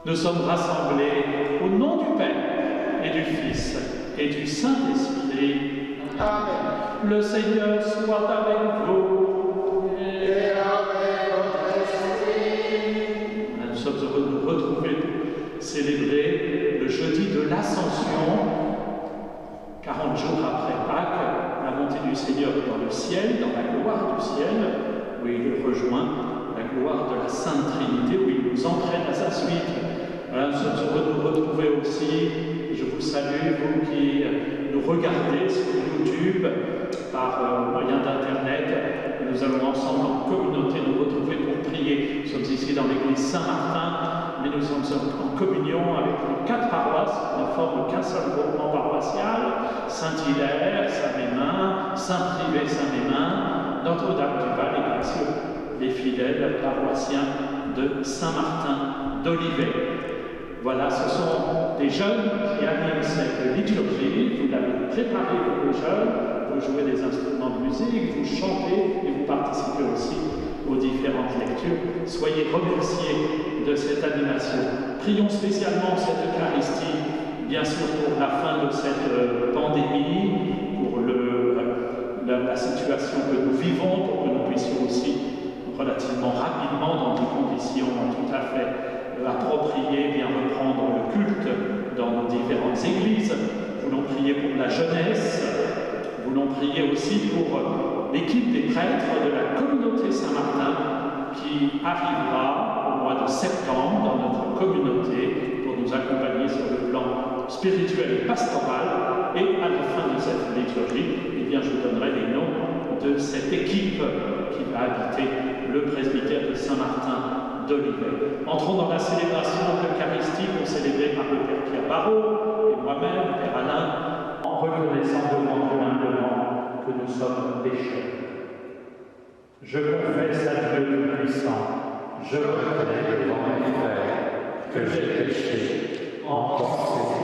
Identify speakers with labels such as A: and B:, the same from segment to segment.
A: Nous sommes rassemblés au nom du Père et du Fils et du Saint-Esprit.
B: Amen.
A: Le Seigneur soit avec vous.
B: Et avec votre esprit.
A: Nous sommes heureux de nous retrouver pour célébrer le jeudi de l'Ascension, 40 jours après Pâques, la montée du Seigneur dans le ciel, dans la gloire du ciel, où il rejoint la gloire de la Sainte Trinité, où il nous entraîne à sa suite. Voilà, nous sommes heureux de nous retrouver aussi. Je vous salue, vous qui nous regardez sur YouTube par moyen d'Internet. Nous allons ensemble en communauté nous retrouver pour prier. Nous sommes ici dans l'église Saint-Martin, mais nous sommes en communion avec les 4 paroisses qui ne forment qu'un seul groupement paroissial: Saint-Hilaire, Saint-Mémin, Saint-Privé, Saint-Mémin, Notre-Dame du Val et bien sûr les fidèles paroissiens de Saint-Martin d'Olivet. Voilà, ce sont des jeunes qui animent cette liturgie. Vous l'avez préparée pour les jeunes, vous jouez des instruments de musique, vous chantez et vous participez aussi aux différentes lectures. Soyez remerciés de cette animation. Prions spécialement cette Eucharistie, bien sûr pour la fin de cette pandémie, pour la situation que nous vivons, pour que nous puissions aussi relativement rapidement, dans des conditions tout à fait appropriées, bien reprendre le culte dans nos différentes églises. Voulons prier pour la jeunesse, voulons prier aussi pour l'équipe des prêtres de la communauté Saint-Martin qui arrivera au mois de septembre dans notre communauté pour nous accompagner sur le plan spirituel et pastoral. Et à la fin de cette liturgie, eh bien, je vous donnerai les noms de cette équipe qui va habiter le presbytère de Saint-Martin d'Olivet. Entrons dans la célébration eucharistique célébrée par le Père Pierre Barraud et moi-même, Père Alain, en reconnaissant devant Dieu humblement que nous sommes pécheurs. Je confesse à Dieu Tout-Puissant, je reconnais devant mes frères que j'ai péché en pensée,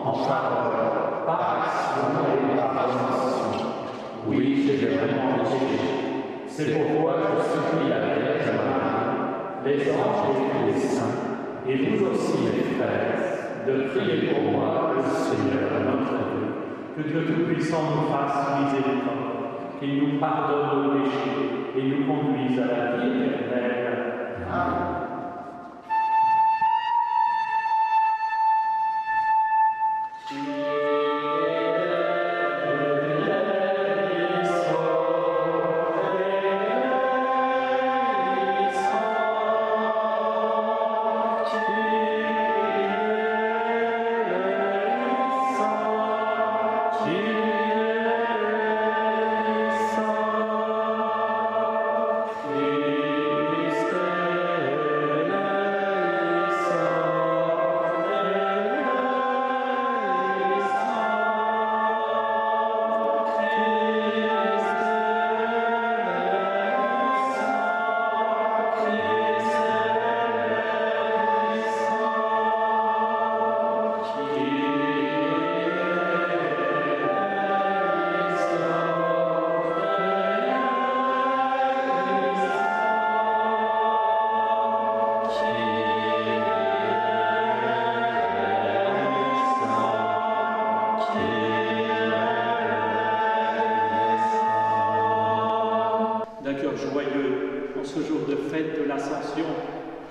A: en parole, par action et par omission. Oui, j'ai vraiment péché. C'est pourquoi je supplie la Vierge Marie, les anges et les saints, et vous aussi, mes frères, de prier pour moi, le Seigneur notre Dieu. Que Dieu Tout-Puissant nous fasse miséricorde, qu'il nous pardonne nos péchés et nous conduise à la vie éternelle. Amen. cœur joyeux, en ce jour de fête de l'Ascension,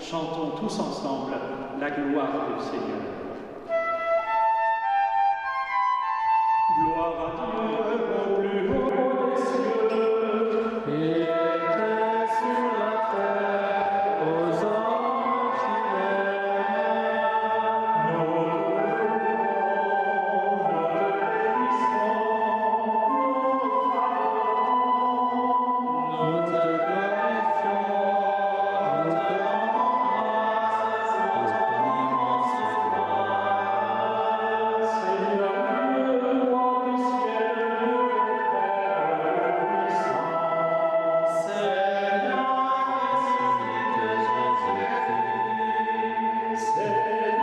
A: chantons tous ensemble la gloire du Seigneur. Gloire à Dieu au plus haut des cieux,
B: et paix sur la terre aux hommes qu'il aime.
A: nous
B: Nous te glorifions, nous te rendons grâce pour ton immense gloire.
A: Seigneur Dieu, roi du ciel, Père puissant.
B: Seigneur, ressuscite Jésus-Christ.
A: Seigneur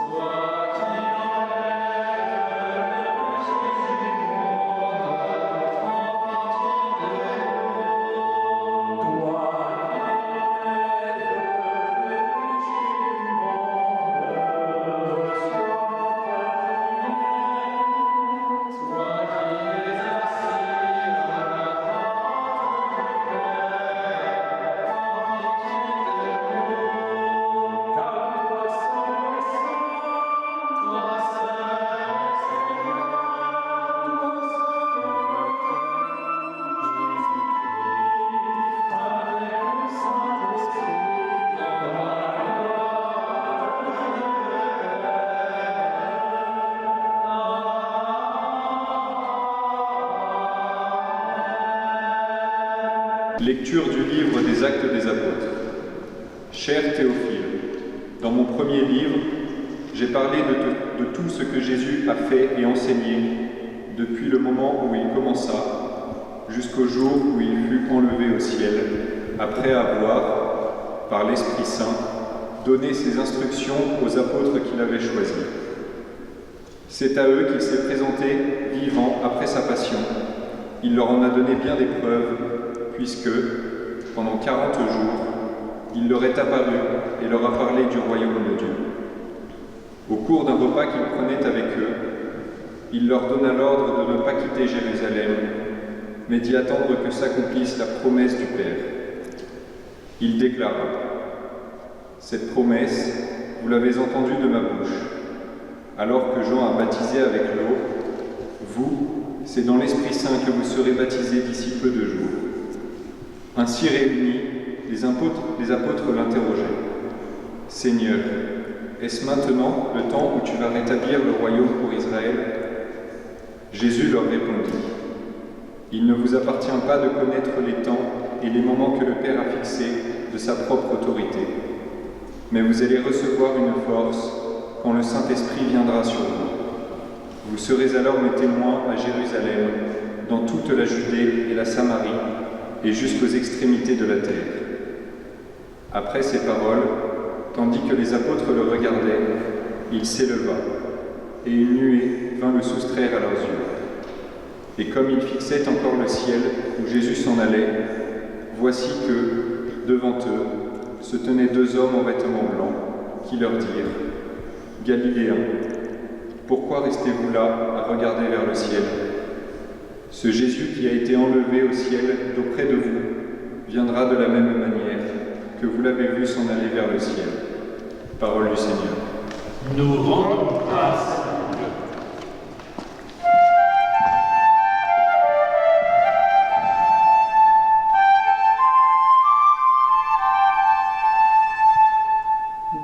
B: Toi qui enlèves le péché du monde, prends pitié de nous. Toi qui es assis à la droite du Père, prends pitié de nous. Toi seul es Seigneur, toi seul Jésus-Christ, avec le Saint-Esprit, dans la gloire de
C: Lecture du livre des Actes des Apôtres. Cher Théophile, dans mon premier livre, j'ai parlé de tout ce que Jésus a fait et enseigné depuis le moment où il commença jusqu'au jour où il fut enlevé au ciel, après avoir, par l'Esprit Saint, donné ses instructions aux apôtres qu'il avait choisis. C'est à eux qu'il s'est présenté vivant après sa passion. Il leur en a donné bien des preuves, puisque, pendant 40 jours, il leur est apparu et leur a parlé du royaume de Dieu. Au cours d'un repas qu'il prenait avec eux, il leur donna l'ordre de ne pas quitter Jérusalem, mais d'y attendre que s'accomplisse la promesse du Père. Il déclara : « Cette promesse, vous l'avez entendue de ma bouche. Alors que Jean a baptisé avec l'eau, vous, c'est dans l'Esprit Saint que vous serez baptisés d'ici peu de jours. » Ainsi réunis, les apôtres l'interrogeaient. « Seigneur, est-ce maintenant le temps où tu vas rétablir le royaume pour Israël ?» Jésus leur répondit : « Il ne vous appartient pas de connaître les temps et les moments que le Père a fixés de sa propre autorité. Mais vous allez recevoir une force quand le Saint-Esprit viendra sur vous. Vous serez alors mes témoins à Jérusalem, dans toute la Judée et la Samarie, et jusqu'aux extrémités de la terre. » Après ces paroles, tandis que les apôtres le regardaient, il s'éleva, et une nuée vint le soustraire à leurs yeux. Et comme ils fixaient encore le ciel où Jésus s'en allait, voici que, devant eux, se tenaient deux hommes en vêtements blancs, qui leur dirent : « Galiléens, pourquoi restez-vous là à regarder vers le ciel ? Ce Jésus qui a été enlevé au ciel d'auprès de vous viendra de la même manière que vous l'avez vu s'en aller vers le ciel. » Parole du Seigneur.
A: Nous rendons grâce à Dieu.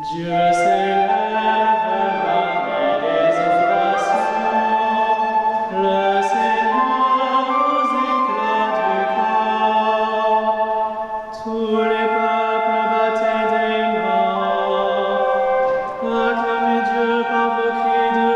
A: Dieu s'élève parmi les nations, le Seigneur aux éclats du corps. Tous les peuples battez des mains, acclamez Dieu par vos cris de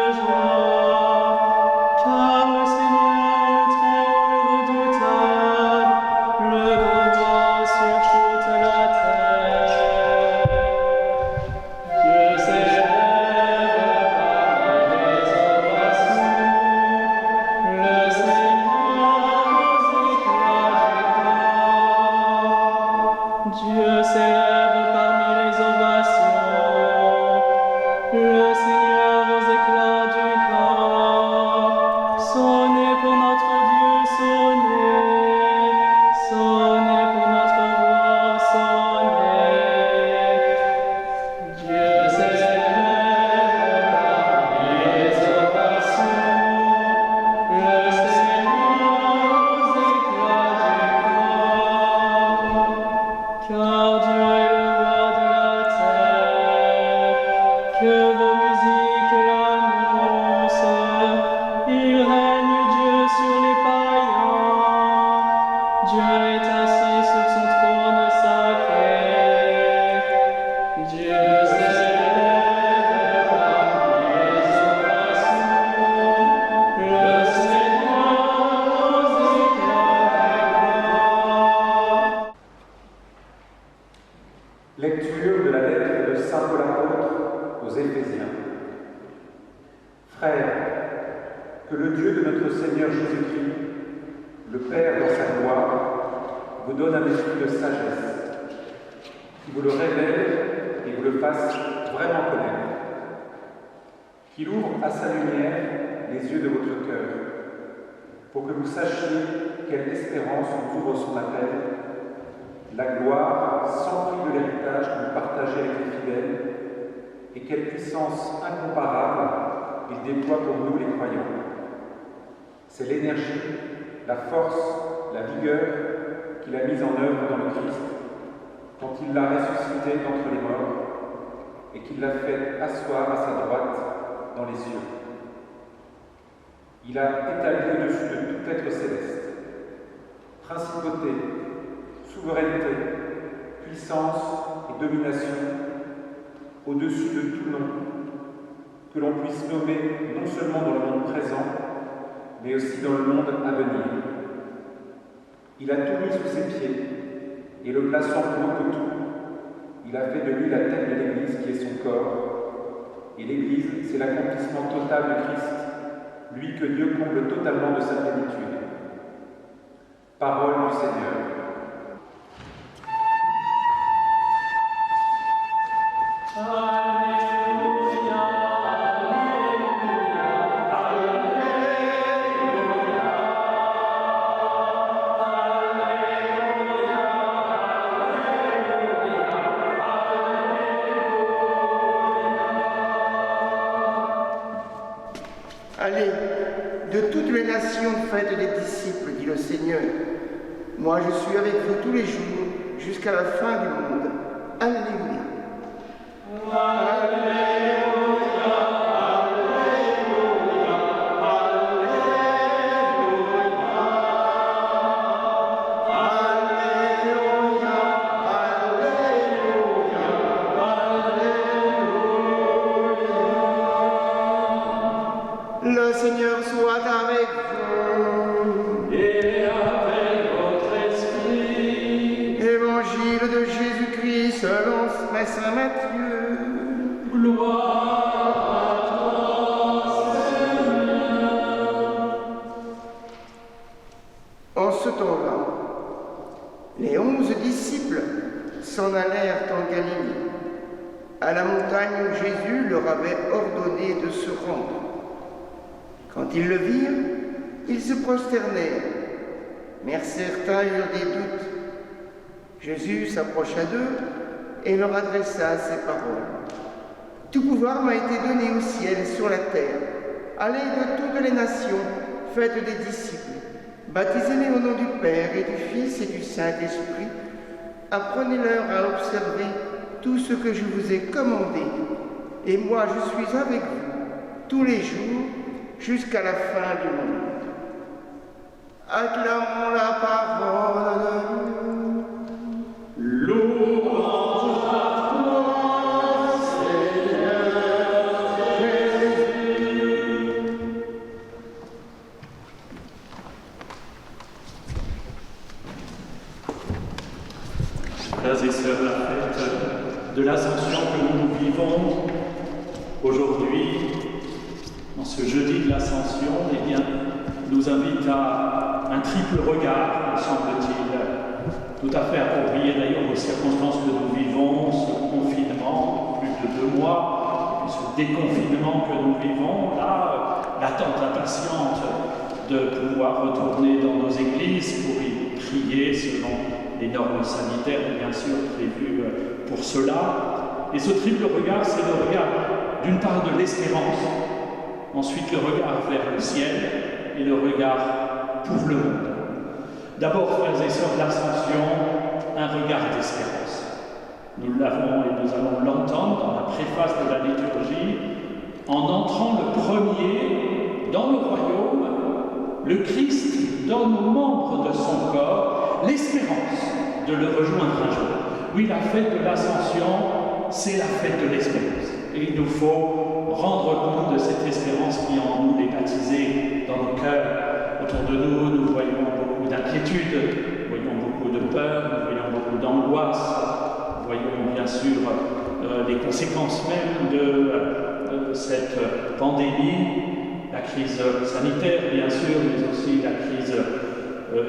D: Frères, que le Dieu de notre Seigneur Jésus-Christ, le Père dans sa gloire, vous donne un esprit de sagesse, qui vous le révèle et vous le fasse vraiment connaître, qu'il ouvre à sa lumière les yeux de votre cœur, pour que vous sachiez quelle espérance vous ouvre son appel, la gloire sans prix de l'héritage que vous partagez avec les fidèles, et quelle puissance incomparable il déploie pour nous les croyants. C'est l'énergie, la force, la vigueur qu'il a mise en œuvre dans le Christ quand il l'a ressuscité d'entre les morts et qu'il l'a fait asseoir à sa droite dans les cieux. Il a établi au-dessus de tout être céleste principauté, souveraineté, puissance et domination, au-dessus de tout nom, que l'on puisse nommer non seulement dans le monde présent, mais aussi dans le monde à venir. Il a tout mis sous ses pieds, et le plaçant plus haut que tout, il a fait de lui la tête de l'Église qui est son corps, et l'Église, c'est l'accomplissement total de Christ, lui que Dieu comble totalement de sa plénitude. Parole du Seigneur.
E: Allez, de toutes les nations, faites des disciples, dit le Seigneur. Moi, je suis avec vous tous les jours, jusqu'à la fin du monde. Alléluia. Le Seigneur soit avec vous.
A: Et avec votre esprit.
E: Évangile de Jésus-Christ selon Saint Matthieu.
A: Gloire à toi, Seigneur.
E: En ce temps-là, les 11 disciples s'en allèrent en Galilée, à la montagne où Jésus leur avait ordonné de se rendre. Quand ils le virent, ils se prosternèrent, mais certains eurent des doutes. Jésus s'approcha d'eux et leur adressa ces paroles. « Tout pouvoir m'a été donné au ciel et sur la terre. Allez de toutes les nations, faites des disciples, baptisez-les au nom du Père et du Fils et du Saint-Esprit. Apprenez-leur à observer tout ce que je vous ai commandé. Et moi, je suis avec vous tous les jours, jusqu'à la fin du monde. » Acclamons la parole de Dieu.
A: Louange à toi, Seigneur Jésus. Frères et sœurs, la fête de l'Ascension que nous vivons aujourd'hui, en ce jeudi de l'Ascension, eh bien, nous invite à un triple regard, me semble-t-il, tout à fait approprié d'ailleurs aux circonstances que nous vivons, ce confinement, plus de 2 mois, et puis ce déconfinement que nous vivons, là, l'attente impatiente de pouvoir retourner dans nos églises pour y prier selon les normes sanitaires, bien sûr, prévues pour cela. Et ce triple regard, c'est le regard, d'une part, de l'espérance, ensuite le regard vers le ciel et le regard pour le monde. D'abord, frères et sœurs de l'Ascension, un regard d'espérance. Nous l'avons et nous allons l'entendre dans la préface de la liturgie. En entrant le premier dans le royaume, le Christ donne aux membres de son corps l'espérance de le rejoindre un jour. Oui, la fête de l'Ascension, c'est la fête de l'espérance. Et il nous faut rendre compte de cette espérance qui en nous est baptisée dans nos cœurs. Autour de nous, nous voyons beaucoup d'inquiétudes, nous voyons beaucoup de peur, nous voyons beaucoup d'angoisse, nous voyons bien sûr les conséquences même cette pandémie, la crise sanitaire bien sûr, mais aussi la crise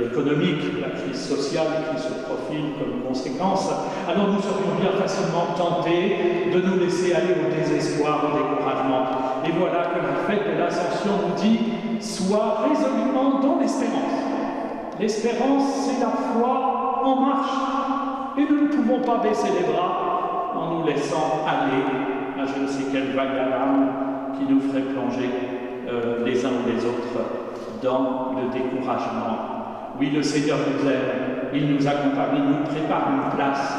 A: économique, la crise sociale qui se profile comme conséquence, alors nous serions bien facilement tentés de nous laisser aller au désespoir, au découragement. Et voilà que la fête de l'Ascension nous dit « Sois résolument dans l'espérance ». L'espérance, c'est la foi en marche. Et nous ne pouvons pas baisser les bras en nous laissant aller à je ne sais quelle vague d'alarme qui nous ferait plonger les uns ou les autres dans le découragement. Oui, le Seigneur nous aime, il nous accompagne, il nous prépare une place.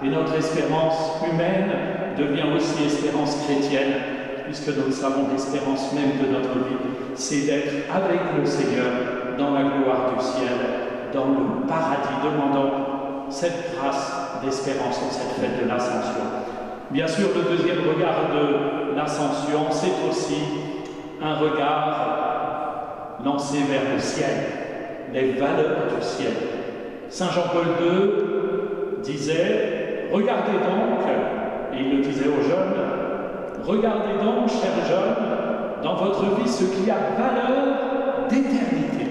A: Et notre espérance humaine devient aussi espérance chrétienne, puisque nous savons l'espérance même de notre vie, c'est d'être avec le Seigneur dans la gloire du ciel, dans le paradis. Demandons cette grâce d'espérance en cette fête de l'Ascension. Bien sûr, le deuxième regard de l'Ascension, c'est aussi un regard lancé vers le ciel, les valeurs du ciel. Saint Jean-Paul II disait « Regardez donc », et il le disait aux jeunes, « Regardez donc, chers jeunes, dans votre vie ce qui a valeur d'éternité. »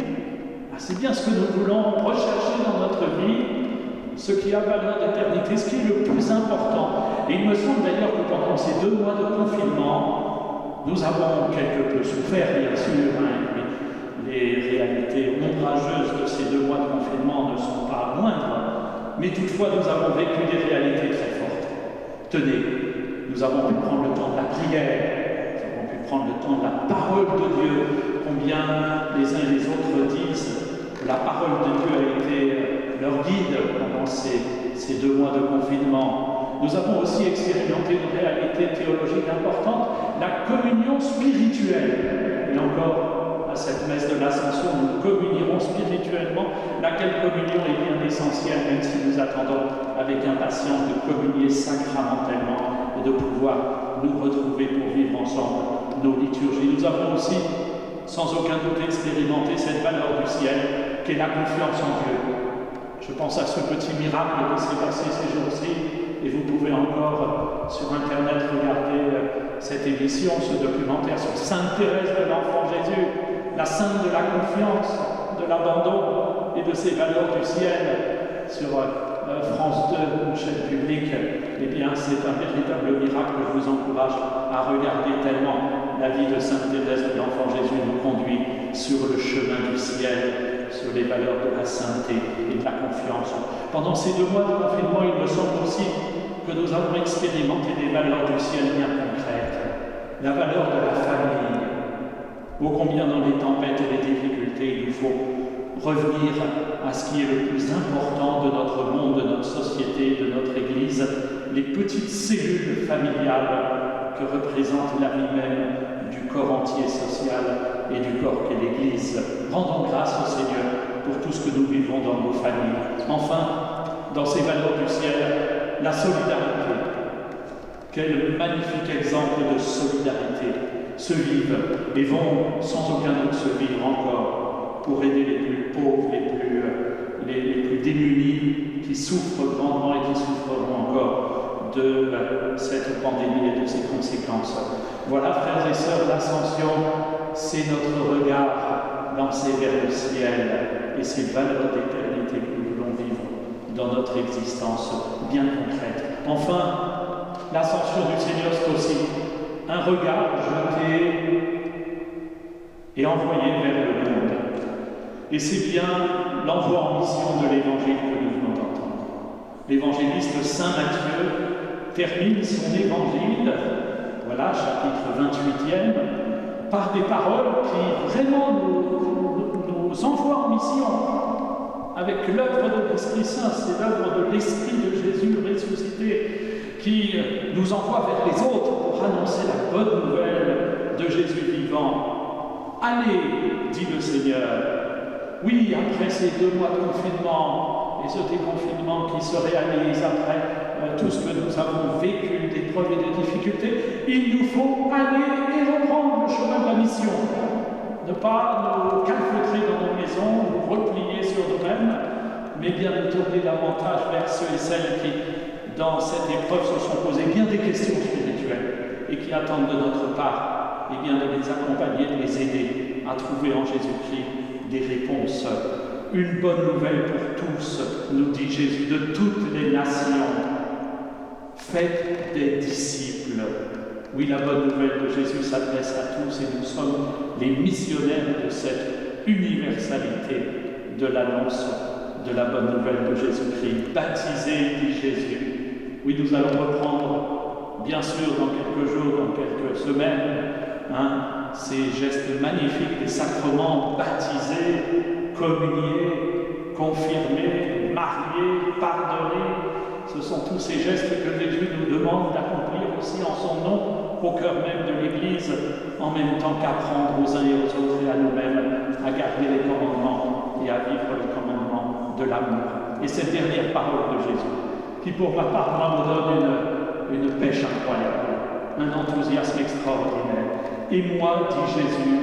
A: C'est bien ce que nous voulons rechercher dans notre vie, ce qui a valeur d'éternité, ce qui est le plus important. Et il me semble d'ailleurs que pendant ces 2 mois de confinement, nous avons quelque peu souffert, bien sûr, les réalités ombrageuses de ces 2 mois de confinement ne sont pas moindres, mais toutefois nous avons vécu des réalités très fortes. Tenez, nous avons pu prendre le temps de la prière, nous avons pu prendre le temps de la parole de Dieu, combien les uns et les autres disent que la parole de Dieu a été leur guide pendant ces 2 mois de confinement. Nous avons aussi expérimenté une réalité théologique importante, la communion spirituelle. Et encore, à cette messe de l'Ascension, nous communierons spirituellement, laquelle communion est bien essentielle, même si nous attendons avec impatience de communier sacramentellement et de pouvoir nous retrouver pour vivre ensemble nos liturgies. Nous avons aussi, sans aucun doute, expérimenté cette valeur du ciel, qu'est la confiance en Dieu. Je pense à ce petit miracle qui s'est passé ces jours-ci, et vous pouvez encore sur Internet regarder cette émission, ce documentaire sur Sainte Thérèse de l'Enfant Jésus, la sainte de la confiance, de l'abandon et de ses valeurs du ciel, sur France 2, une chaîne publique. Eh bien, c'est un véritable miracle que je vous encourage à regarder, tellement la vie de Sainte Thérèse de l'Enfant Jésus nous conduit sur le chemin du ciel, sur les valeurs de la sainteté et de la confiance. Pendant ces 2 mois de confinement, il me semble aussi que nous avons expérimenté des valeurs du ciel bien concrètes. La valeur de la famille. Ô combien dans les tempêtes et les difficultés, il nous faut revenir à ce qui est le plus important de notre monde, de notre société, de notre Église, les petites cellules familiales que représente la vie même du corps entier social et du corps qu'est l'Église. Rendons grâce au Seigneur pour tout ce que nous vivons dans nos familles. Enfin, dans ces valeurs du ciel, la solidarité. Quel magnifique exemple de solidarité se vivent et vont sans aucun doute se vivre encore pour aider les plus pauvres, les plus démunis, qui souffrent grandement et qui souffreront encore de cette pandémie et de ses conséquences. Voilà, frères et sœurs, l'Ascension, c'est notre regard lancé vers le ciel et ces valeurs d'éternité que nous voulons vivre dans notre existence bien concrète. Enfin, l'Ascension du Seigneur, c'est aussi un regard jeté et envoyé vers le monde. Et c'est bien l'envoi en mission de l'Évangile que nous venons d'entendre. L'évangéliste Saint Matthieu termine son Évangile, voilà, chapitre 28e, par des paroles qui vraiment nous envoient en mission avec l'œuvre de l'Esprit Saint. C'est l'œuvre de l'Esprit de Jésus ressuscité qui nous envoie vers les autres pour annoncer la bonne nouvelle de Jésus vivant. Allez, dit le Seigneur. Oui, après ces 2 mois de confinement et ce déconfinement qui se réalise après tout ce que nous avons vécu, d'épreuves et de difficultés, il nous faut aller et reprendre le chemin de la mission. Ne pas nous calfeutrer dans nos maisons, nous replier sur nous-mêmes, mais bien nous tourner davantage vers ceux et celles qui, dans cette épreuve, se sont posés bien des questions spirituelles. et qui attendent de notre part, eh bien, de les accompagner, de les aider à trouver en Jésus-Christ des réponses. Une bonne nouvelle pour tous, nous dit Jésus, de toutes les nations. Faites des disciples. Oui, la bonne nouvelle de Jésus s'adresse à tous et nous sommes les missionnaires de cette universalité de l'annonce de la bonne nouvelle de Jésus-Christ. Baptisés, dit Jésus. Oui, nous allons reprendre, bien sûr, dans quelques jours, dans quelques semaines, ces gestes magnifiques des sacrements, baptisés, communiés, confirmés, mariés, pardonnés. Ce sont tous ces gestes que Jésus nous demande d'accomplir aussi en son nom, au cœur même de l'Église, en même temps qu'apprendre aux uns et aux autres et à nous-mêmes à garder les commandements et à vivre les commandements de l'amour. Et cette dernière parole de Jésus, qui pour ma part, moi, me donne une pêche incroyable, un enthousiasme extraordinaire. Et moi, dit Jésus,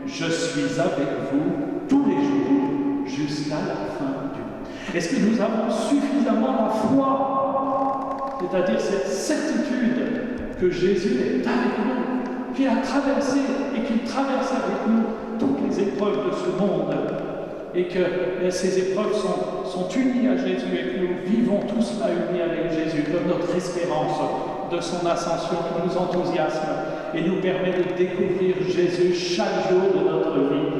A: je suis avec vous tous les jours jusqu'à la fin du monde. Est-ce que nous avons suffisamment la foi, c'est-à-dire cette certitude que Jésus est avec nous, qu'il a traversé et qu'il traverse avec nous toutes les épreuves de ce monde, et que ces épreuves sont unies à Jésus et que nous vivons tous cela unis avec Jésus, comme notre espérance de son ascension qui nous enthousiasme et nous permet de découvrir Jésus chaque jour de notre vie,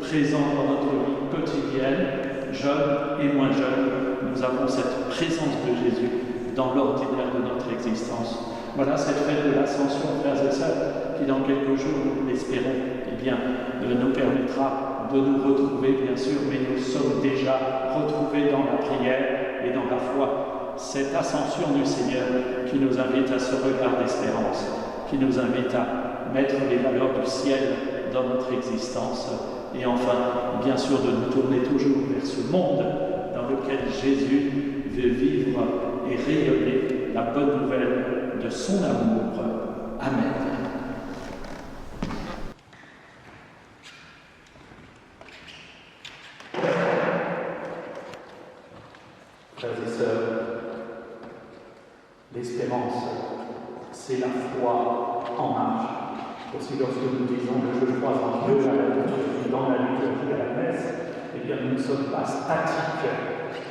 A: présent dans notre vie quotidienne, jeunes et moins jeunes. Nous avons cette présence de Jésus dans l'ordinaire de notre existence. Voilà cette fête de l'Ascension, frères et sœurs, qui dans quelques jours, nous l'espérons, nous permettra de nous retrouver, bien sûr, mais nous sommes déjà retrouvés dans la prière et dans la foi. Cette ascension du Seigneur qui nous invite à ce regard d'espérance, qui nous invite à mettre les valeurs du ciel dans notre existence et enfin, bien sûr, de nous tourner toujours vers ce monde dans lequel Jésus veut vivre et rayonner la bonne nouvelle de son amour. Amen.
F: Frères et sœurs, l'espérance, c'est la foi en marche. Aussi lorsque nous disons que je crois en Dieu dans la liturgie à la messe, eh bien nous ne sommes pas statiques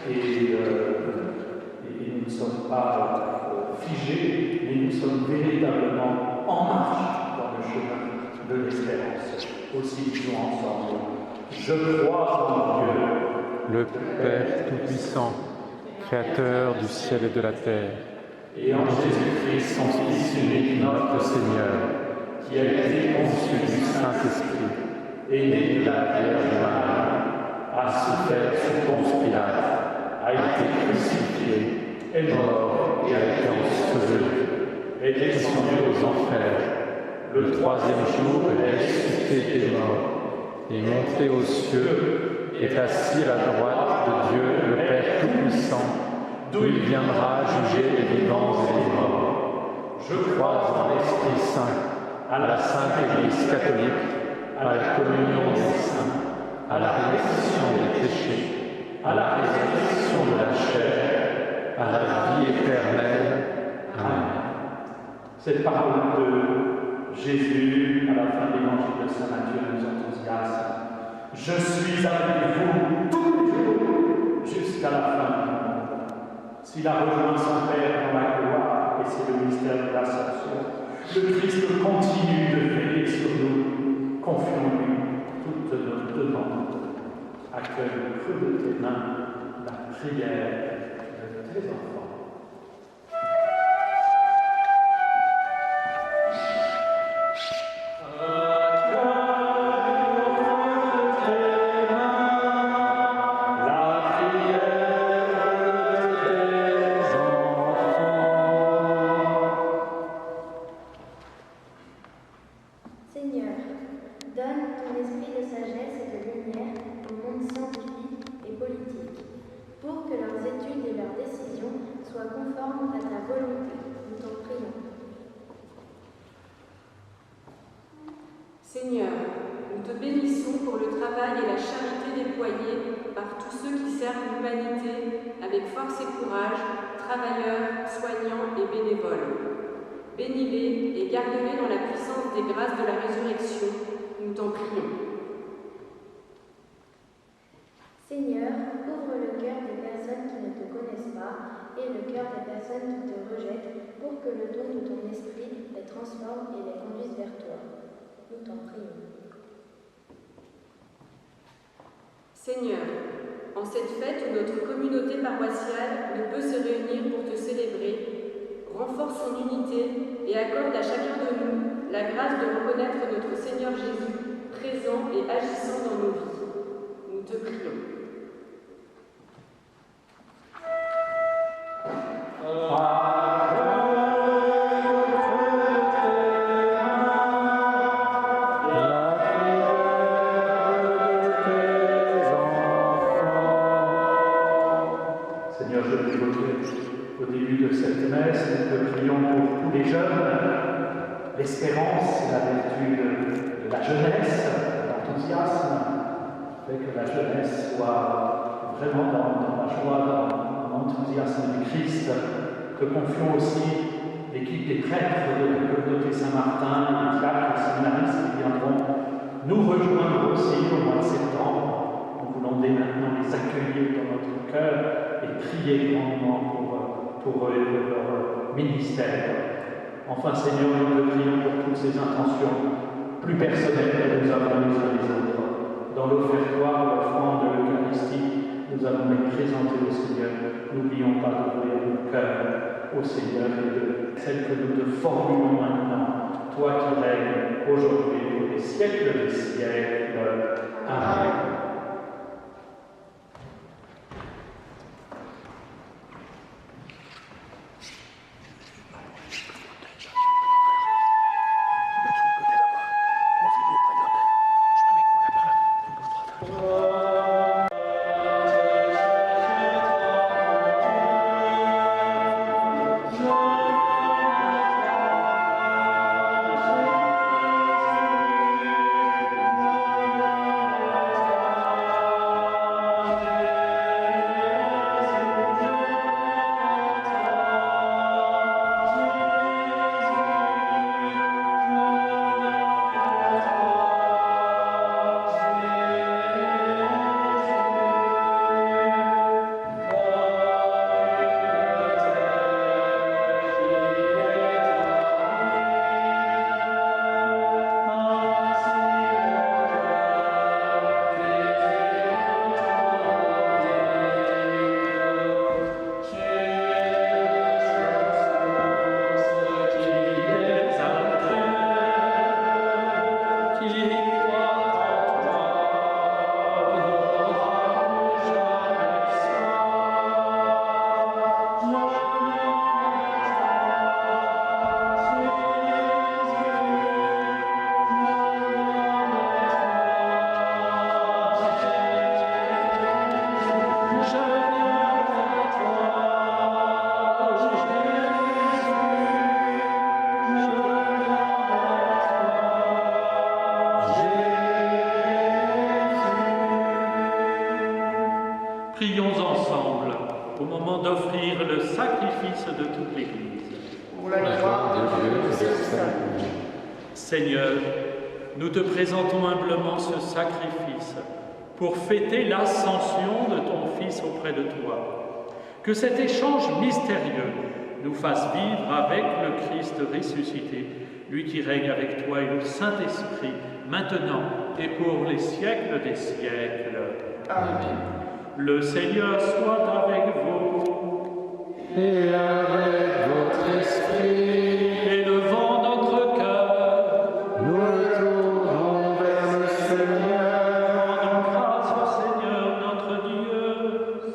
F: et nous ne sommes pas figés, mais nous sommes véritablement en marche dans le chemin de l'espérance. Aussi disons ensemble, je crois en Dieu,
B: le Père Tout-Puissant, Créateur du ciel et de la terre,
F: et en Jésus-Christ, son Fils unique, notre Seigneur, qui a été conçu du Saint-Esprit, et né de la Vierge Marie, a souffert sous Ponce Pilate, a été crucifié, est mort et a été enseveli, est descendu aux enfers. Le troisième jour, il est ressuscité des morts, est monté aux cieux, est assis à la droite de Dieu, le Père Tout-Puissant, d'où il viendra juger les vivants et les morts. Je crois en l'Esprit Saint, à la Sainte Église catholique, à la communion des saints, à la rémission des péchés, à la résurrection de la chair, à la vie éternelle. Amen. Cette parole de Jésus à la fin de l'évangile de Saint Matthieu nous enthousiasme. Je suis avec vous tous les jours jusqu'à la fin du monde. S'il a rejoint son Père dans la gloire, et c'est le mystère de l'Ascension, le Christ continue de veiller sur nous. Confions-lui toute notre demande. Accueille le creux de tes mains la prière de tes enfants.
G: Seigneur, donne ton esprit de sagesse et de lumière au monde scientifique et politique, pour que leurs études et leurs décisions soient conformes à ta volonté. Nous t'en prions.
H: Seigneur, nous te bénissons pour le travail et la charité déployés par tous ceux qui servent l'humanité avec force et courage, travailleurs, soignants et bénévoles. Bénis-les et garde-les dans la puissance des grâces de la résurrection, nous t'en prions.
G: Seigneur, ouvre le cœur des personnes qui ne te connaissent pas et le cœur des personnes qui te rejettent pour que le don de ton esprit les transforme et les conduise vers toi. Nous t'en prions.
H: Seigneur, en cette fête où notre communauté paroissiale ne peut se réunir pour te célébrer, renforce son unité et accorde à chacun de nous la grâce de reconnaître notre Seigneur Jésus présent et agissant dans nos vies. Nous te prions.
A: Seigneur, je l'ai évoqué au début de cette messe, nous te prions pour tous les jeunes, l'espérance, la vertu de la jeunesse, l'enthousiasme, fait que la jeunesse soit vraiment dans la joie, dans l'enthousiasme du Christ. Te confions aussi l'équipe des prêtres de la communauté Saint-Martin, les diacres, les séminaristes qui viendront nous rejoindre aussi au mois de septembre. Nous voulons dès maintenant les accueillir dans notre cœur et prier grandement pour eux et pour leur ministère. Enfin, Seigneur, nous te prions pour toutes ces intentions plus personnelles que nous avons les uns les autres. Dans l'offertoire, l'offrande de l'Eucharistie, nous allons les présenter au Seigneur. N'oublions pas d'ouvrir nos cœurs au Seigneur et de celle que nous te formulons maintenant, toi qui règnes aujourd'hui pour les siècles des siècles. Amen. Prions ensemble au moment d'offrir le sacrifice de toute l'Église.
E: Pour la gloire de Dieu et de sa vie.
A: Seigneur, nous te présentons humblement ce sacrifice pour fêter l'ascension de ton Fils auprès de toi. Que cet échange mystérieux nous fasse vivre avec le Christ ressuscité, lui qui règne avec toi et le Saint-Esprit, maintenant et pour les siècles des siècles.
E: Amen.
A: Le Seigneur soit avec vous.
F: Et avec votre esprit,
A: Élevons notre cœur.
F: nous retournons vers le Seigneur.
A: Rendons grâce au Seigneur notre Dieu.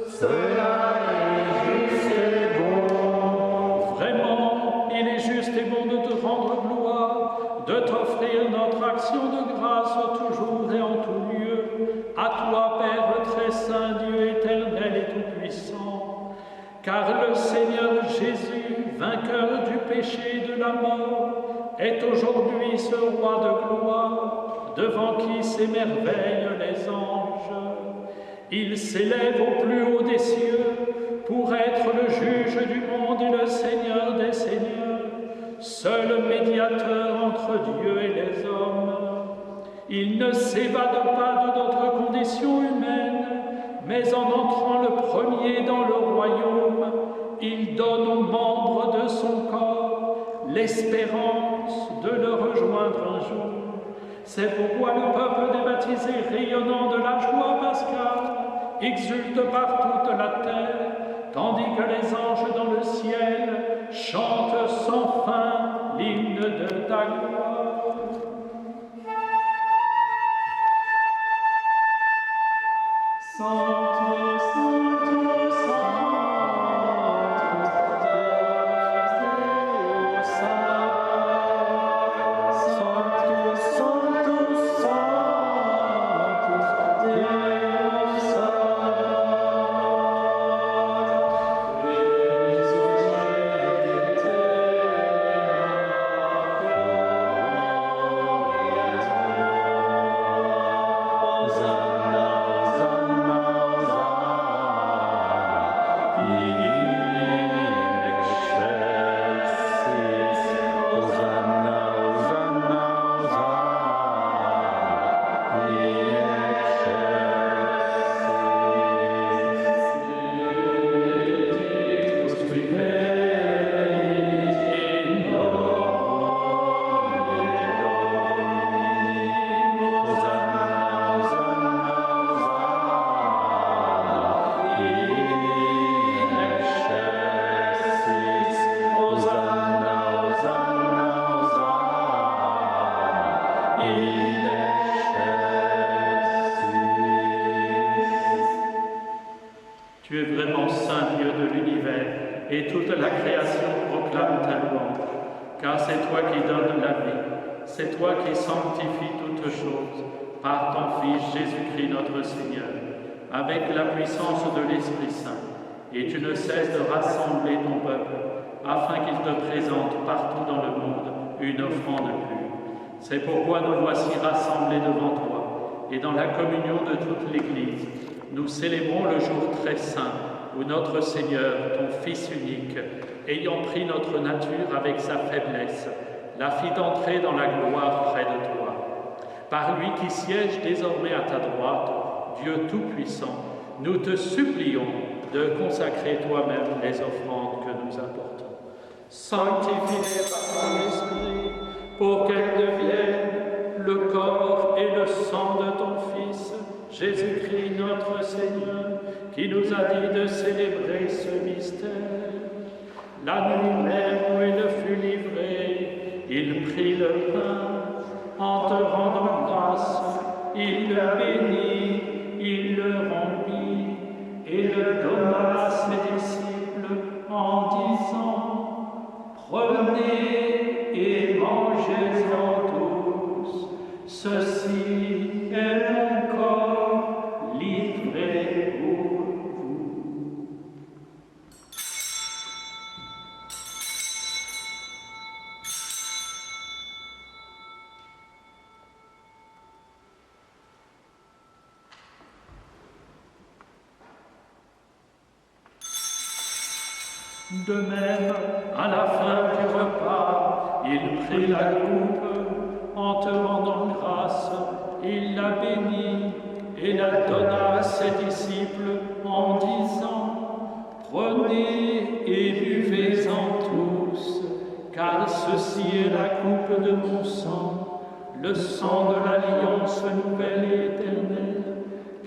F: Cela est juste et bon.
A: Vraiment, il est juste et bon de te rendre gloire, de t'offrir notre action de grâce toujours et en tout lieu. À toi, Père très saint, Dieu éternel et tout-puissant, car le Seigneur Jésus, vainqueur du péché et de la mort, est aujourd'hui ce roi de gloire, devant qui s'émerveillent les anges. Il s'élève au plus haut des cieux pour être le juge du monde et le Seigneur des seigneurs. seul médiateur entre Dieu et les hommes. Il ne s'évade pas de notre condition humaine, mais en entrant le premier dans le royaume, il donne aux membres de son corps l'espérance de le rejoindre un jour. C'est pourquoi le peuple des baptisés, rayonnant de la joie pascale, exulte par toute la terre, tandis que les anges dans le ciel chantent sans fin l'hymne de ta gloire. Sanctus, Sanctus, Sanctus, Deus Sanctus, Sanctus, Sanctus, Deus Tu es vraiment saint Dieu de l'univers, et toute la création proclame ta louange, car c'est toi qui donnes la vie, c'est toi qui sanctifies toutes choses, par ton Fils Jésus-Christ notre Seigneur, avec la puissance de l'Esprit Saint, et tu ne cesses de rassembler ton peuple, afin qu'il te présente partout dans le monde une offrande pure. C'est pourquoi nous voici rassemblés devant toi, et dans la communion de toute l'Église, nous célébrons le jour très saint où notre Seigneur, ton Fils unique, ayant pris notre nature avec sa faiblesse, l'a fit entrer dans la gloire près de toi. Par lui qui siège désormais à ta droite, Dieu Tout-Puissant, nous te supplions de consacrer toi-même les offrandes que nous apportons. Sanctifie-les par ton esprit, pour qu'elles deviennent le corps et le sang de ton Fils, Jésus-Christ notre Seigneur, qui nous a dit de célébrer ce mystère. La nuit même où il fut livré, il prit le pain, en te rendant grâce, il le bénit, il le rompit, et le donna à ses disciples en disant: Prenez et mangez-en tous, ceci est mon corps livré pour vous. De même, à la fin du repas, il prit la coupe, en te rendant grâce, il la bénit et la donna à ses disciples en disant: Prenez et buvez-en tous, car ceci est la coupe de mon sang, le sang de l'alliance nouvelle et éternelle,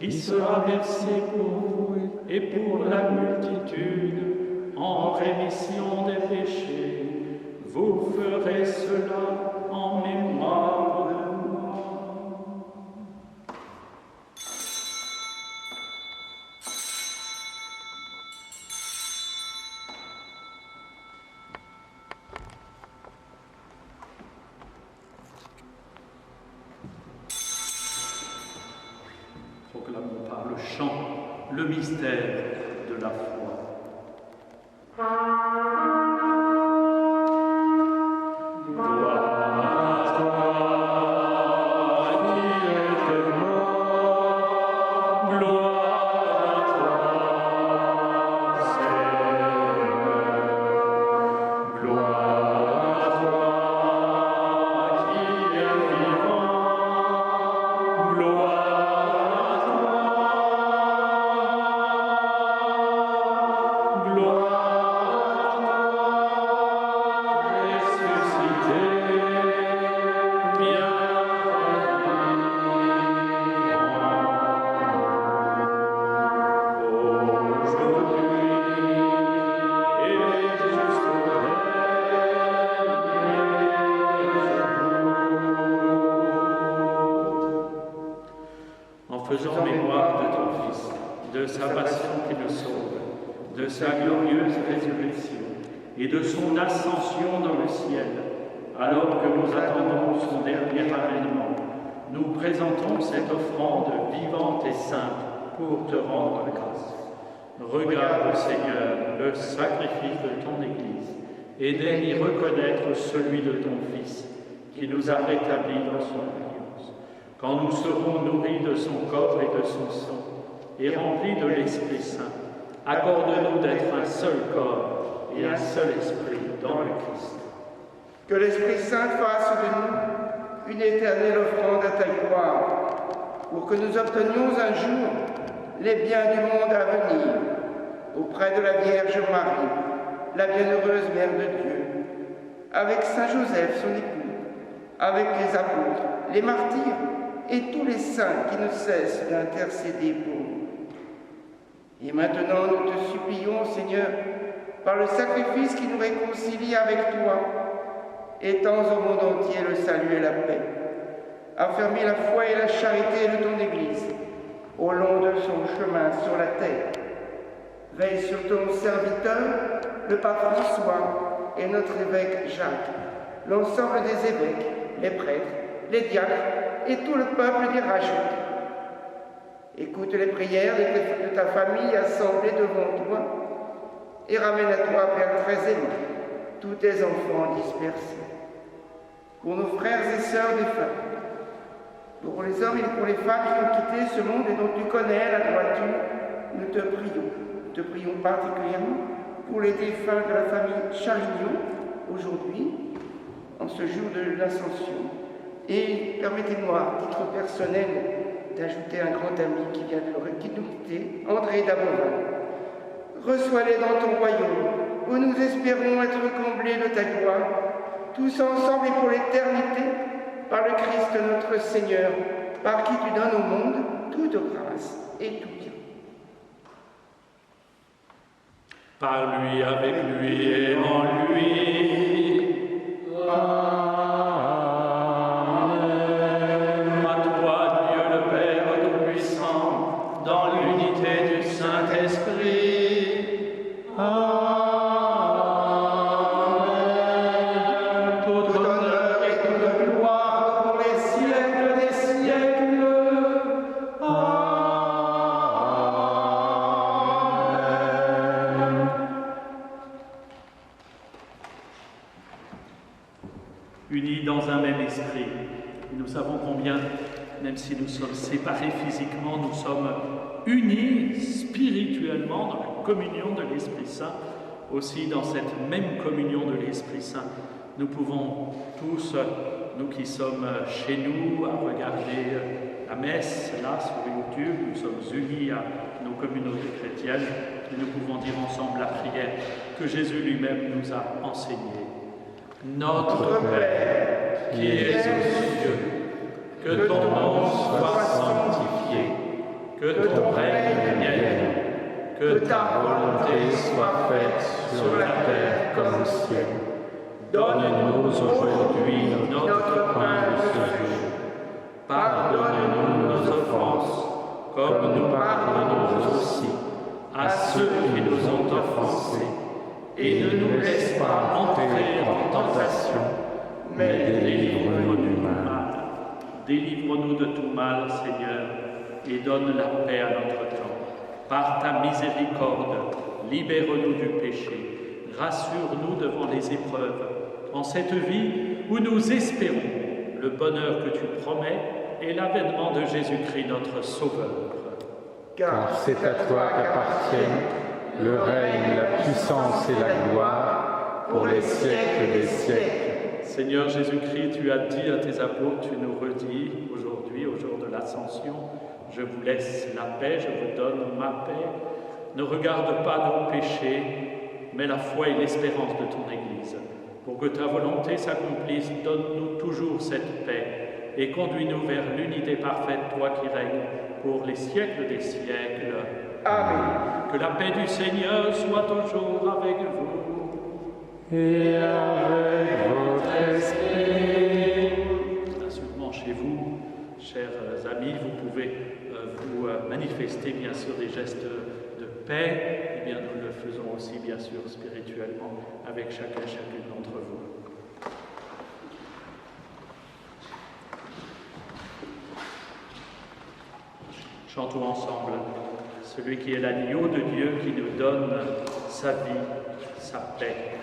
A: qui sera versé pour vous et pour la multitude, en rémission des péchés. Vous ferez cela en mémoire de moi. Proclamons par le chant le mystère de la foi.
F: Gloire à toi,
A: faisant mémoire de ton Fils, de sa passion qui nous sauve, de sa glorieuse résurrection et de son ascension dans le ciel, alors que nous attendons son dernier avènement, nous présentons cette offrande vivante et sainte pour te rendre grâce. Regarde, Seigneur, le sacrifice de ton Église et daigne y reconnaître celui de ton Fils, qui nous a rétablis dans son alliance. Quand nous serons nourris de son corps et de son sang, et remplis de l'Esprit Saint, accorde-nous d'être un seul corps et un seul esprit dans le Christ.
E: Que l'Esprit Saint fasse de nous une éternelle offrande à ta gloire, pour que nous obtenions un jour les biens du monde à venir, auprès de la Vierge Marie, la bienheureuse Mère de Dieu, avec Saint Joseph, son époux, avec les apôtres, les martyrs et tous les saints qui ne cessent d'intercéder pour nous. Et maintenant, nous te supplions, Seigneur, par le sacrifice qui nous réconcilie avec toi, étends au monde entier le salut et la paix. Affermis la foi et la charité de ton Église au long de son chemin sur la terre. Veille sur ton serviteur, le pape François et notre évêque Jacques, l'ensemble des évêques, les prêtres, les diacres et tout le peuple d'y rajouter. Écoute les prières de ta famille assemblée devant toi et ramène à toi, Père très aimant, tous tes enfants dispersés. Pour nos frères et sœurs défunts, pour les hommes et pour les femmes qui ont quitté ce monde et dont tu connais la droiture, nous te prions. Nous te prions particulièrement pour les défunts de la famille Charignon, aujourd'hui, en ce jour de l'Ascension. Et permettez-moi, à titre personnel, d'ajouter un grand ami qui vient de nous quitter, André Dabovin. Reçois-les dans ton royaume, où nous espérons être comblés de ta gloire, tous ensemble et pour l'éternité, par le Christ notre Seigneur, par qui tu donnes au monde toute grâce et tout bien.
A: Par lui, avec lui et en lui. À toi, Dieu le Père Tout-Puissant, dans l'unité du Saint-Esprit. Tout honneur et toute gloire pour les siècles des siècles. Unis dans un même esprit. Nous savons combien, même si nous sommes séparés physiquement, nous sommes unis spirituellement dans la communion de l'Esprit Saint. Aussi, dans cette même communion de l'Esprit Saint, nous pouvons tous, nous qui sommes chez nous, à regarder la messe, là, sur YouTube, nous sommes unis à nos communautés chrétiennes, et nous pouvons dire ensemble la prière que Jésus lui-même nous a enseignée. Notre Père, qui es aux cieux, que ton nom soit sanctifié, que ton règne vienne, que ta volonté soit faite sur la terre comme au ciel. Donne-nous aujourd'hui notre pain de ce jour. Pardonne-nous nos offenses, comme nous pardonnons aussi à ceux qui nous ont offensés. Et ne nous laisse pas entrer en tentation, mais délivre-nous du mal. Délivre-nous de tout mal, Seigneur, et donne la paix à notre temps. Par ta miséricorde, libère-nous du péché. Rassure-nous devant les épreuves, en cette vie où nous espérons le bonheur que tu promets et l'avènement de Jésus-Christ, notre Sauveur.
F: Car c'est à toi qu'appartiennent le règne, la puissance et la gloire pour les siècles des siècles.
A: Seigneur Jésus-Christ, tu as dit à tes apôtres, tu nous redis aujourd'hui, au jour de l'Ascension, je vous laisse la paix, je vous donne ma paix. Ne regarde pas nos péchés, mais la foi et l'espérance de ton Église. Pour que ta volonté s'accomplisse, donne-nous toujours cette paix et conduis-nous vers l'unité parfaite, toi qui règnes pour les siècles des siècles.
E: Amen.
A: Que la paix du Seigneur soit toujours avec vous.
F: Et avec votre esprit.
A: Assurément chez vous, chers amis, vous pouvez vous manifester bien sûr des gestes de paix, eh bien nous le faisons aussi bien sûr spirituellement avec chacun et chacune d'entre vous. Chantons ensemble celui qui est l'agneau de Dieu qui nous donne sa vie, sa paix.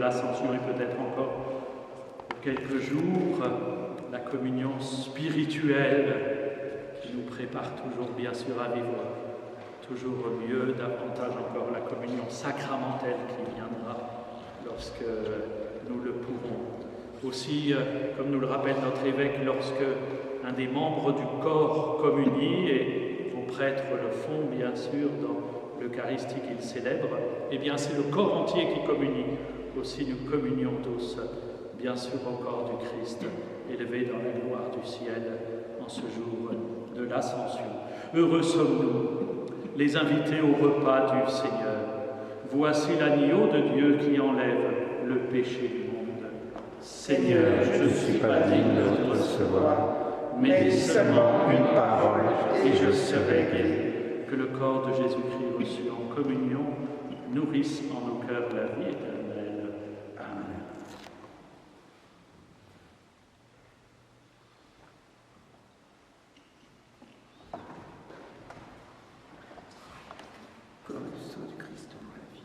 A: l'Ascension et peut-être encore pour quelques jours, la communion spirituelle qui nous prépare toujours bien sûr à vivre toujours mieux, davantage encore la communion sacramentelle qui viendra lorsque nous le pourrons. Aussi, comme nous le rappelle notre évêque, lorsque un des membres du corps communie, et vos prêtres le font bien sûr dans l'Eucharistie qu'ils célèbrent, eh bien c'est le corps entier qui communie. Aussi nous communions tous, bien sûr au corps du Christ, élevé dans la gloire du ciel en ce jour de l'Ascension. Heureux sommes-nous, les invités au repas du Seigneur. Voici l'agneau de Dieu qui enlève le péché du monde.
F: Seigneur, je ne suis pas digne de te recevoir, mais dis seulement une parole et je serai guéri.
A: Que le corps de Jésus-Christ reçu en communion nourrisse en nos cœurs la vie éternelle. Amen.
E: Corps du sang du Christ pour la vie.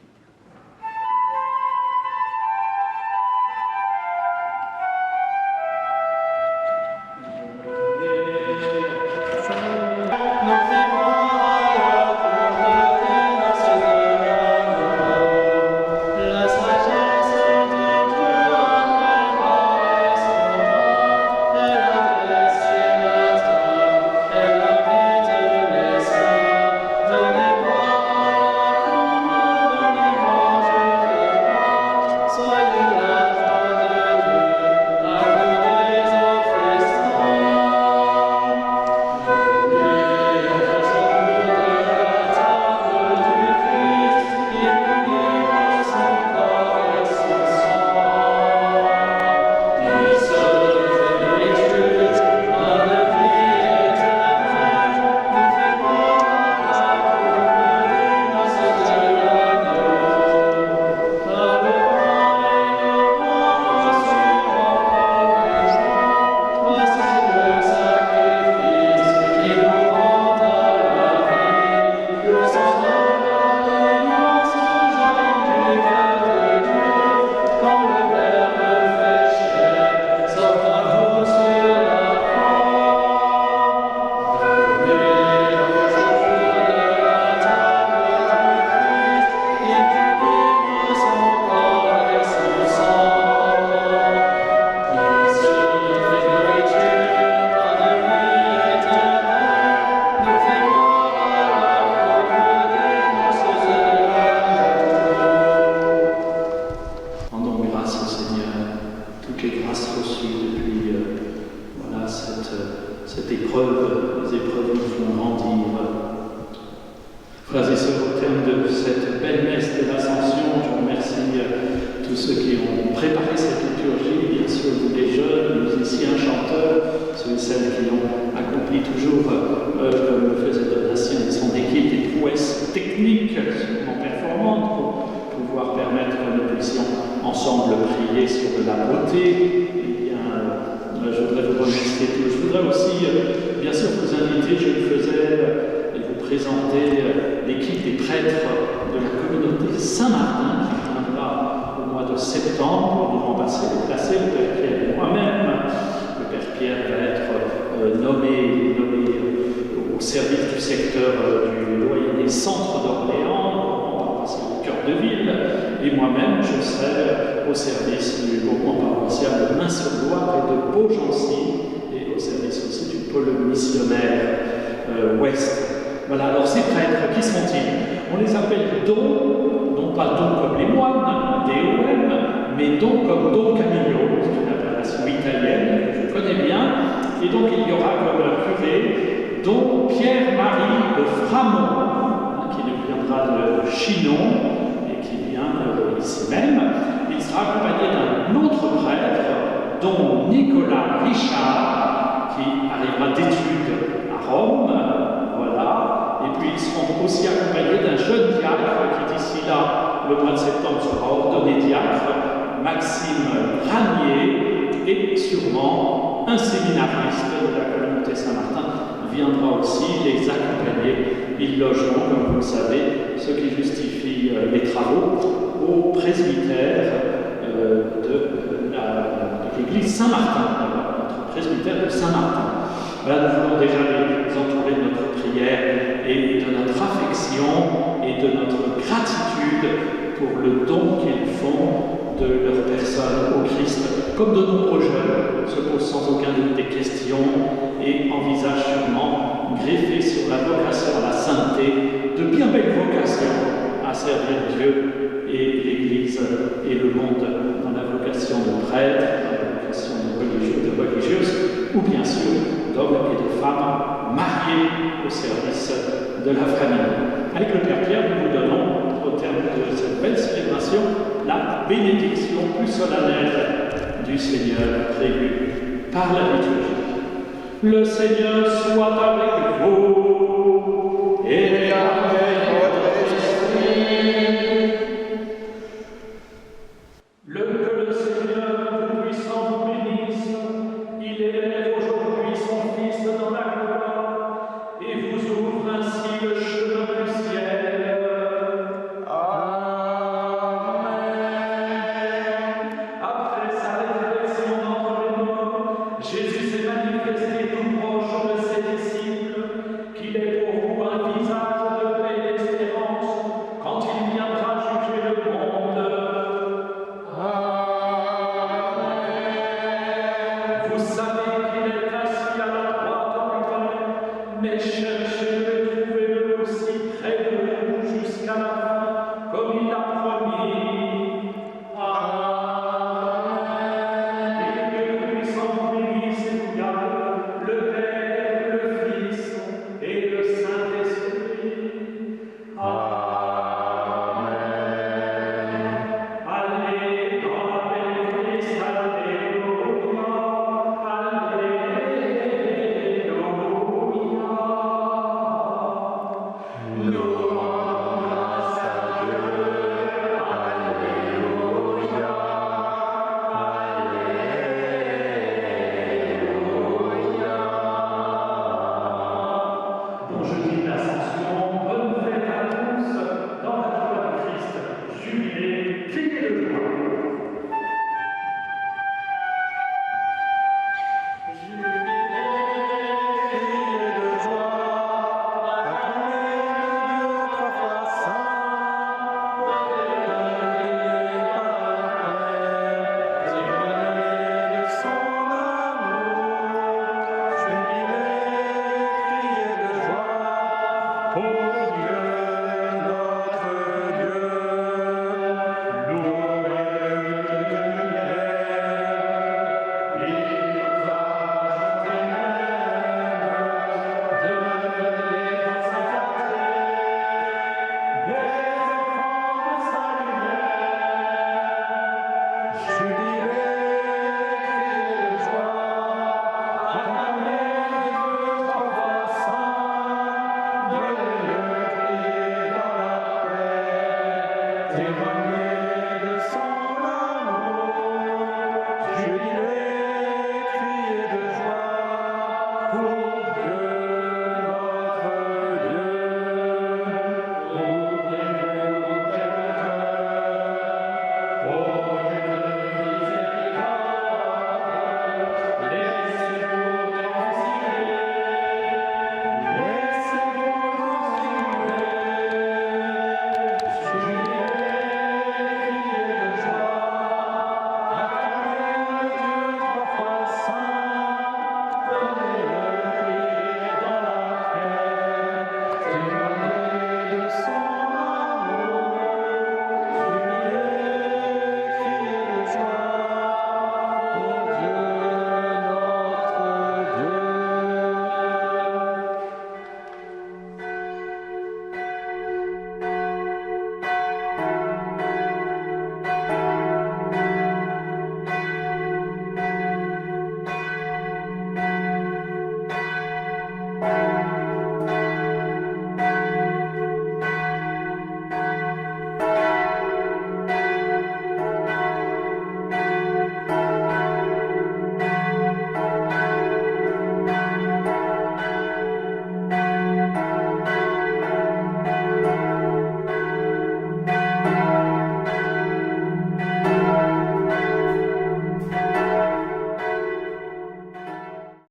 A: Techniques, sûrement performantes, pour pouvoir permettre que nous puissions ensemble prier sur la beauté. Eh bien, je voudrais vous remercier tous. Je voudrais aussi, bien sûr, vous inviter, je le faisais, et vous présenter l'équipe des prêtres de la communauté Saint-Martin qui viendra au mois de septembre pour nous remplacer, déplacer le Père Pierre et moi-même. Le Père Pierre va être nommé au service du secteur du loyer centre d'Orléans, on va passer au cœur de ville, et moi-même je serai au service du groupement paroissial de Main-sur-Loire et de Beaugency, et au service aussi du pôle missionnaire ouest. Voilà, alors ces prêtres, qui sont-ils? On les appelle dons, non pas dons comme les moines, D-O-M, mais dons comme Don Camillo, c'est une appellation italienne que je connais bien, et donc il y aura comme curé Don Pierre-Marie de Framont, qui nous viendra de Chinon et qui vient ici même. Il sera accompagné d'un autre prêtre, Don Nicolas Richard, qui arrivera d'études à Rome. Voilà. Et puis ils seront aussi accompagnés d'un jeune diacre qui d'ici là, le mois de septembre, sera ordonné diacre, Maxime Ranier, et sûrement un séminariste de la communauté Saint-Martin viendra aussi les accompagner. Ils logeront, comme vous le savez, ce qui justifie les travaux, au presbytère de l'église Saint-Martin, notre presbytère de Saint-Martin. Voilà, nous voulons déjà les entourer de notre prière et de notre affection et de notre gratitude pour le don qu'ils font de leur personne au Christ. Comme de nombreux jeunes se posent sans aucun doute des questions et envisagent sûrement, greffés sur la vocation à la sainteté, de bien belles vocations à servir Dieu et l'Église et le monde dans la vocation de prêtre, dans la vocation de religieux, de religieuses, ou bien sûr d'hommes et de femmes mariés au service de la famille. Avec le Père Pierre, nous vous donnons, au terme de cette belle célébration, la bénédiction plus solennelle du Seigneur prévue par la liturgie. Le Seigneur soit avec vous et avec votre esprit. Que le Seigneur Tout-Puissant vous bénisse. Il élève aujourd'hui son Fils dans la gloire et vous ouvre ainsi le chemin du ciel. Après sa résurrection d'entre les morts, Jésus s'est manifesté tout proche de ses disciples, qu'il est pour vous un visage de paix et d'espérance quand il viendra juger le monde. Vous savez